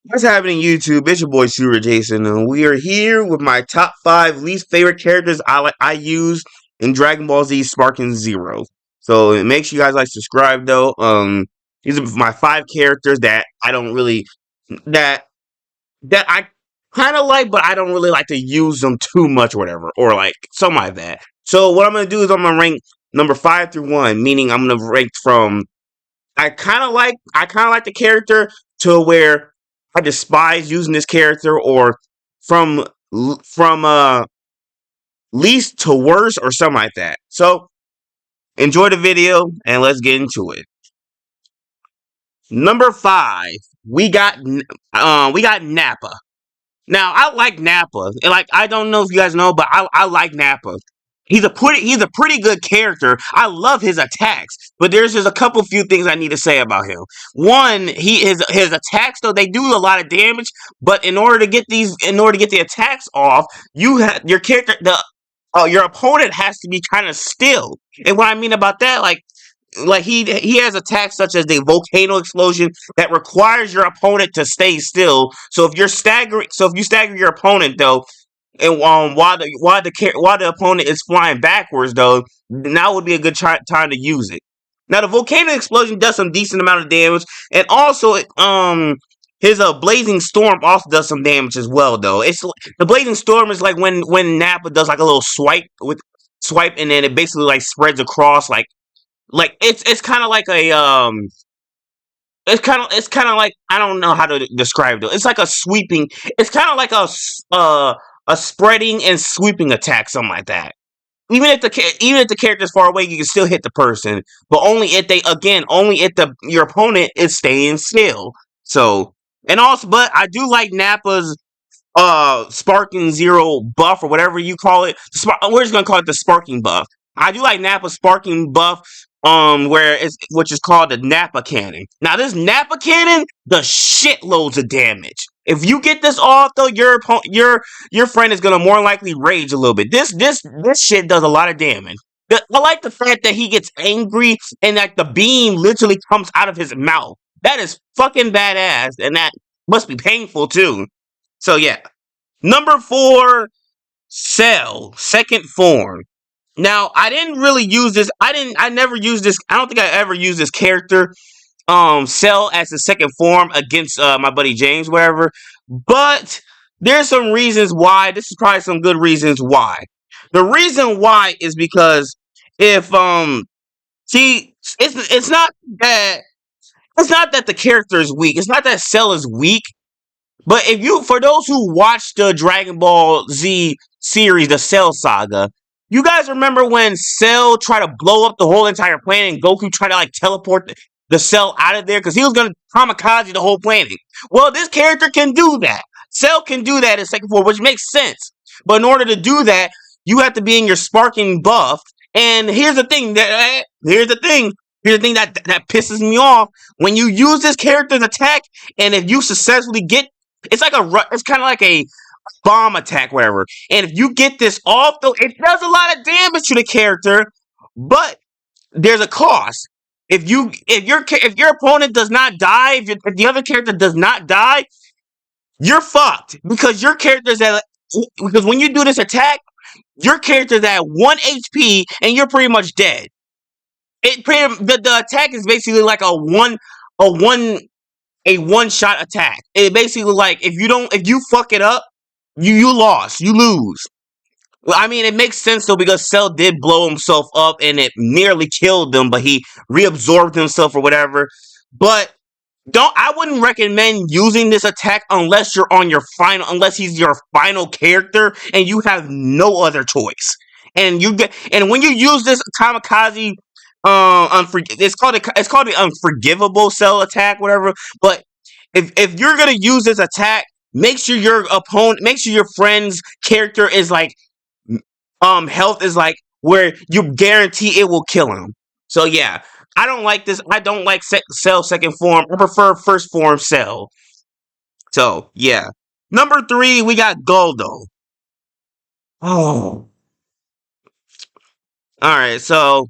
What's happening, YouTube? It's your boy Super Jason, and we are here with my top 5 least favorite characters I use in Dragon Ball Z Sparking Zero. So make sure you guys subscribe though. These are my 5 characters that I don't really that that I kind of like, but I don't really like to use them too much, or whatever, or like something like that. So what I'm gonna do is I'm gonna rank number 5 through 1, meaning I'm gonna rank from I kind of like the character to where I despise using this character, or from from least to worst, or something like that. So enjoy the video and let's get into it. Number 5, we got Nappa. Now I like Nappa, and like I don't know if you guys know, but I like Nappa. He's a pretty good character. I love his attacks, but there's just a couple few things I need to say about him. One, his attacks though they do a lot of damage, but in order to get the attacks off, your character your opponent has to be kind of still. And what I mean about that, like he has attacks such as the volcano explosion that requires your opponent to stay still. So if you stagger your opponent though, and while the opponent is flying backwards though, now would be a good time to use it. Now the volcano explosion does some decent amount of damage, and also his blazing storm also does some damage as well though. The blazing storm is like when Nappa does like a little swipe, and then it basically like spreads across like it's kind of like it's kind of like I don't know how to describe it. It's like a sweeping. It's kind of like a spreading and sweeping attack, something like that. Even if the character's far away, you can still hit the person, but only if your opponent is staying still. So, and also, but I do like Nappa's Sparking Zero buff, or whatever you call it. We're just gonna call it the Sparking buff. I do like Nappa's Sparking buff, which is called the Nappa Cannon. Now this Nappa Cannon does shitloads of damage. If you get this off though, your friend is gonna more likely rage a little bit. This shit does a lot of damage. I like the fact that he gets angry and that the beam literally comes out of his mouth. That is fucking badass, and that must be painful too. So yeah. Number 4, Cell, second form. Now, I didn't really use this. I never used this. I don't think I ever used this character, Cell, as the second form against my buddy James, wherever. But there's some reasons why. This is probably some good reasons why. The reason why is because if see, it's not that the character is weak. It's not that Cell is weak. But for those who watched the Dragon Ball Z series, the Cell Saga, you guys remember when Cell tried to blow up the whole entire planet and Goku tried to like teleport the Cell out of there because he was gonna kamikaze the whole planet? Well, this character can do that. Cell can do that in second form, which makes sense. But in order to do that, you have to be in your sparking buff. And here's the thing. Here's the thing that pisses me off. When you use this character's attack, and if you successfully get it's kind of like a bomb attack, whatever. And if you get this off, though, it does a lot of damage to the character, but there's a cost. If your opponent does not die, if the other character does not die, you're fucked because because when you do this attack, your character's at 1 HP and you're pretty much dead. The attack is basically like a one shot attack. It basically like if you fuck it up, you lost. You lose. Well, I mean, it makes sense though because Cell did blow himself up and it nearly killed him, but he reabsorbed himself or whatever. But I wouldn't recommend using this attack unless he's your final character and you have no other choice. And when you use this kamikaze it's called the unforgivable Cell attack, whatever. But if you're gonna use this attack, make sure your friend's character is like health is like where you guarantee it will kill him. So yeah, I don't like this. I don't like Cell second form. I prefer first form Cell. So yeah. Number 3, we got Guldo. Oh. All right, so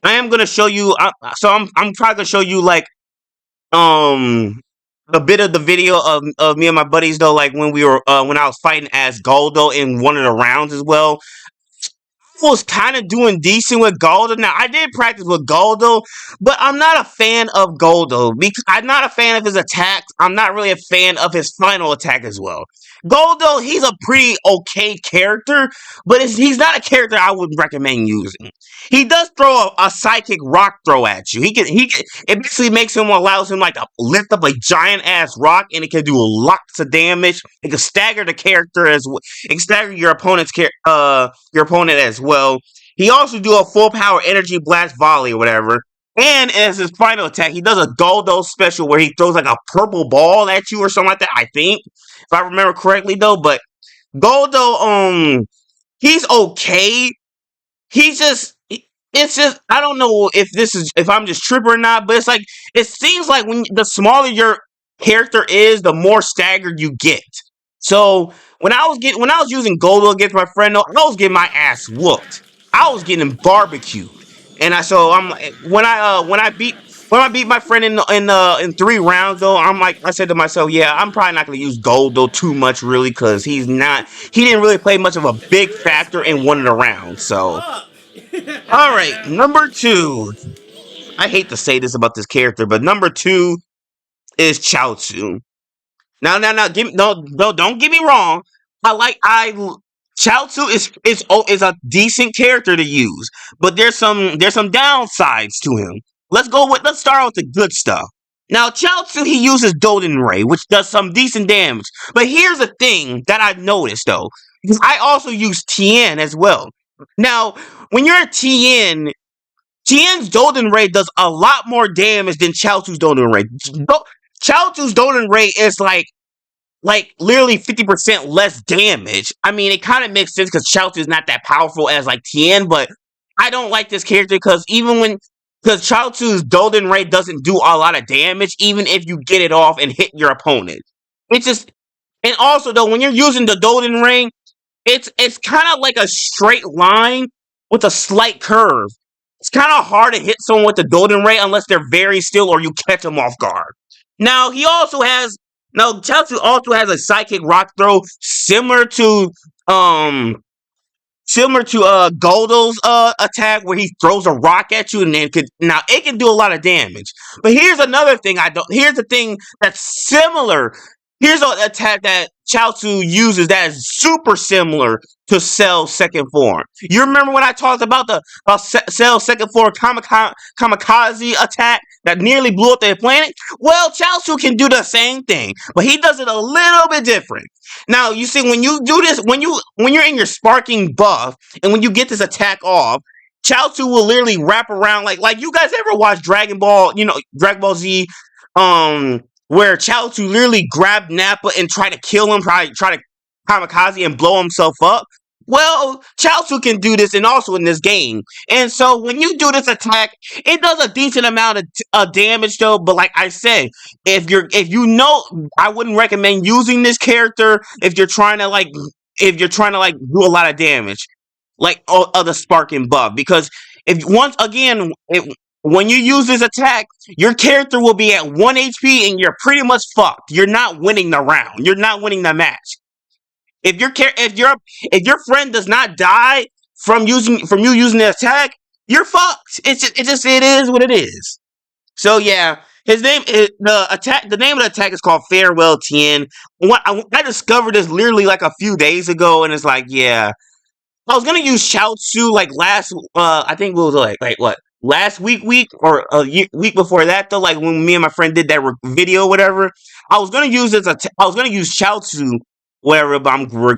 I am gonna show you. I'm probably gonna show you like um a bit of the video of me and my buddies though, like when I was fighting as Goldo in one of the rounds as well, was kind of doing decent with Goldo. Now, I did practice with Goldo, but I'm not a fan of Goldo because I'm not a fan of his attacks. I'm not really a fan of his final attack as well. Goldo, he's a pretty okay character, but he's not a character I would recommend using. He does throw a psychic rock throw at you. It basically allows him like to lift up a giant ass rock, and it can do lots of damage. It can stagger the character as well. It can stagger your opponent as well. He also do a full power energy blast volley or whatever. And as his final attack, he does a Goldo special where he throws like a purple ball at you or something like that, I think. If I remember correctly though, but Goldo, he's okay. It's just I don't know if I'm just tripping or not, but it's like it seems like when the smaller your character is, the more staggered you get. So when I was using Goldo against my friend, though, I was getting my ass whooped. I was getting barbecued, and I'm like when I beat my friend in 3 rounds though, I said to myself, yeah, I'm probably not gonna use Goldo too much really because he didn't really play much of a big factor in one of the rounds. So all right, number two. I hate to say this about this character, but number two is Chaozu. Now, no, don't get me wrong. Chaozu is a decent character to use, but there's some downsides to him. Let's start out with the good stuff. Now, Chaozu, he uses Golden Ray, which does some decent damage. But here's the thing that I've noticed though, because I also use Tien as well. Now, when you're a Tien's Golden Ray does a lot more damage than Chaozu's Golden Ray. Chaozu's Golden Ray is like literally 50% less damage. I mean, it kind of makes sense because Chaozu is not that powerful as like Tien, but I don't like this character because because Chaozu's Golden Ray doesn't do a lot of damage, even if you get it off and hit your opponent. It's just, and also though, when you're using the Golden Ray, it's kind of like a straight line with a slight curve. It's kind of hard to hit someone with the Golden Ray unless they're very still or you catch them off guard. Now Chaozu also has a psychic rock throw um similar to Goldo's attack where he throws a rock at you and then it can do a lot of damage. But here's another thing here's the thing that's similar. Here's an attack that Chaozu uses that is super similar to Cell's second form. You remember when I talked about the Cell's second form kamikaze attack that nearly blew up their planet? Well, Chaozu can do the same thing, but he does it a little bit different. Now, you see, when you do this, when you're in your sparking buff, and when you get this attack off, Chaozu will literally wrap around like you guys ever watch Dragon Ball, Dragon Ball Z, where Chaozu literally grabbed Nappa and try to kill him, try to kamikaze and blow himself up. Well, Chaozu can do this and also in this game. And so when you do this attack, it does a decent amount of damage though, but like I said, I wouldn't recommend using this character if you're trying to do a lot of damage like other sparking buff because when you use this attack, your character will be at 1 HP and you're pretty much fucked. You're not winning the round. You're not winning the match. If your friend does not die from you using the attack, you're fucked. It is what it is. So yeah, the name of the attack is called Farewell Tien. I discovered this literally like a few days ago, and it's like, yeah, I was gonna use Chaozu like I think it was like what last week or week before that though, like when me and my friend did that video or whatever. I was gonna use Chaozu whatever, but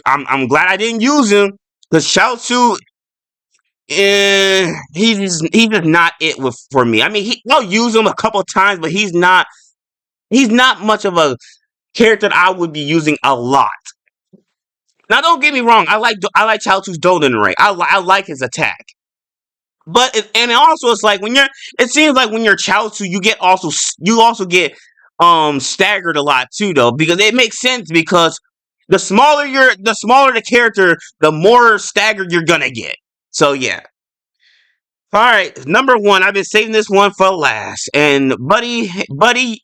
I'm glad I didn't use him because Chaozu, he's just not it for me. I mean, I'll use him a couple times, but he's not much of a character that I would be using a lot. Now, don't get me wrong. I like Chaozu's Golden Ray. I like his attack. But it's like it seems like when you're Chaozu, you also get staggered a lot too though, because it makes sense because the smaller the character, the more staggered you're gonna get. So yeah. All right, number one. I've been saving this one for last. And buddy,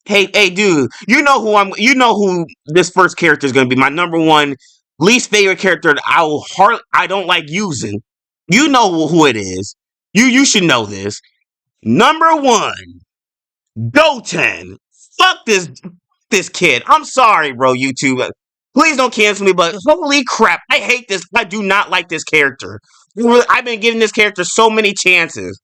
hey, dude. You know who this first character is gonna be. My number one least favorite character that I don't like using. You know who it is. You should know this. Number one, Goten. Fuck this kid. I'm sorry, bro. YouTube. Please don't cancel me. But holy crap, I hate this. I do not like this character. I've been giving this character so many chances.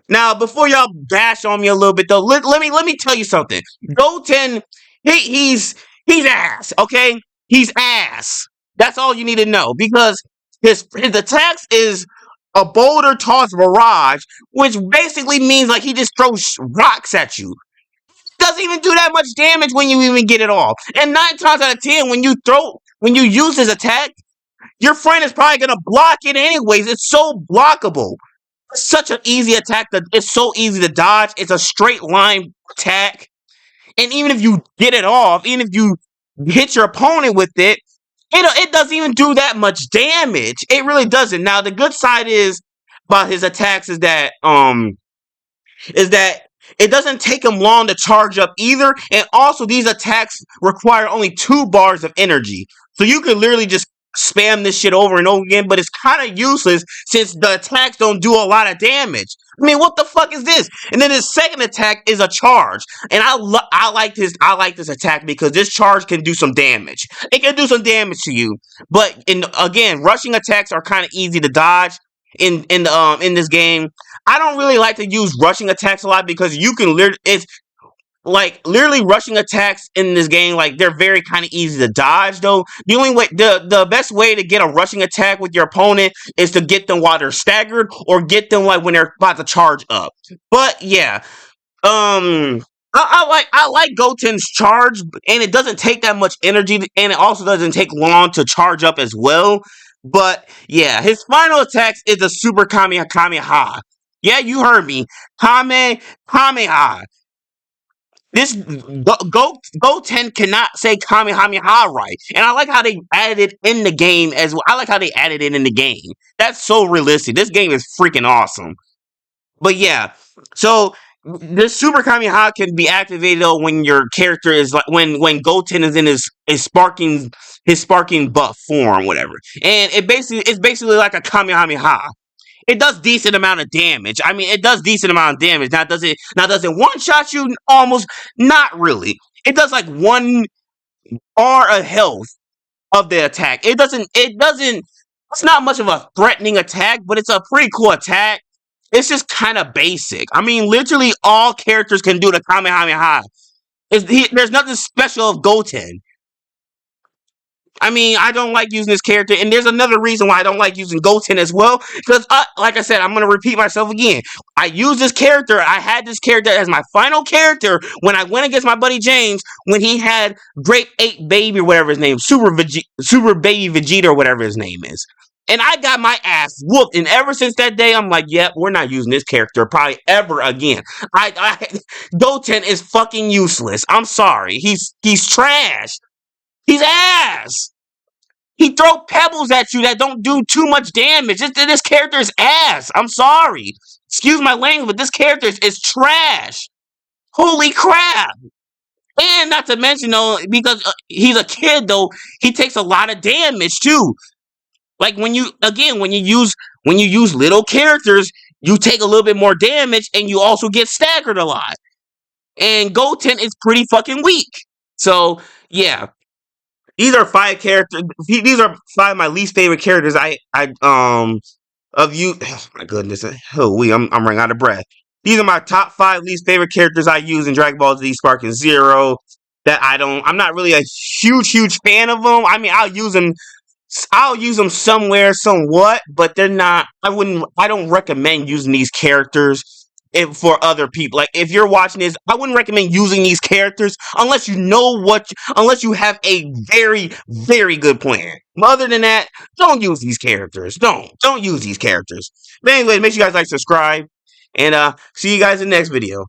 Now, before y'all bash on me a little bit though, let me tell you something. Goten, he's ass, okay? He's ass. That's all you need to know because his attacks is a boulder toss barrage, which basically means like he just throws rocks at you. Doesn't even do that much damage when you even get it off. And 9 times out of 10, when you use his attack, your friend is probably gonna block it anyways. It's so blockable. Such an easy attack that it's so easy to dodge. It's a straight line attack. And even if you get it off, even if you hit your opponent with it doesn't even do that much damage. It really doesn't. Now the good side is about his attacks is that it doesn't take him long to charge up either. And also these attacks require only 2 bars of energy. So you can literally just spam this shit over and over again, but it's kind of useless since the attacks don't do a lot of damage. I mean, what the fuck is this? And then his second attack is a charge, and I like this attack because this charge can do some damage. It can do some damage to you, but again, rushing attacks are kind of easy to dodge in this game. I don't really like to use rushing attacks a lot because you can literally rushing attacks in this game, like they're very kind of easy to dodge though. The only way the best way to get a rushing attack with your opponent is to get them while they're staggered or get them like when they're about to charge up. But yeah. I like Goten's charge, and it doesn't take that much energy, and it also doesn't take long to charge up as well. But yeah, his final attacks is a super Kamehameha. Yeah, you heard me. Kamehameha. This Goten cannot say Kamehameha right, and I like how they added it in the game as well. I like how they added it in the game. That's so realistic. This game is freaking awesome. But yeah, so this Super Kamehameha can be activated though when your character is like when Goten is in his sparking buff form, whatever. And it's basically like a Kamehameha. It does decent amount of damage. I mean, it does decent amount of damage. Does it one shot you? Almost not really. It does like 1 bar of health of the attack. It's not much of a threatening attack, but it's a pretty cool attack. It's just kind of basic. I mean, literally all characters can do the Kamehameha. There's nothing special of Goten. I mean, I don't like using this character, and there's another reason why I don't like using Goten as well. Because, like I said, I'm gonna repeat myself again. I use this character. I had this character as my final character when I went against my buddy James when he had Grape 8 Baby, or whatever his name, Super Baby Vegeta, or whatever his name is. And I got my ass whooped, and ever since that day, I'm like, yep, we're not using this character probably ever again. Goten is fucking useless. I'm sorry. He's trash. He's ass. He throw pebbles at you that don't do too much damage. This character is ass. I'm sorry. Excuse my language, but this character is trash. Holy crap. And not to mention, though, because he's a kid, though, he takes a lot of damage, too. Like, when you use little characters, you take a little bit more damage, and you also get staggered a lot. And Goten is pretty fucking weak. So, yeah. These are 5 characters. These are 5 of my least favorite characters. Of you. Oh my goodness. I'm running out of breath. These are my top 5 least favorite characters I use in Dragon Ball Z Sparking Zero. I'm not really a huge fan of them. I mean, I'll use them somewhere, somewhat, but they're not. I don't recommend using these characters for other people. Like, if you're watching this, I wouldn't recommend using these characters unless you have a very, very good plan. Other than that, don't use these characters. Don't use these characters. But anyway, make sure you guys like, subscribe, and see you guys in the next video.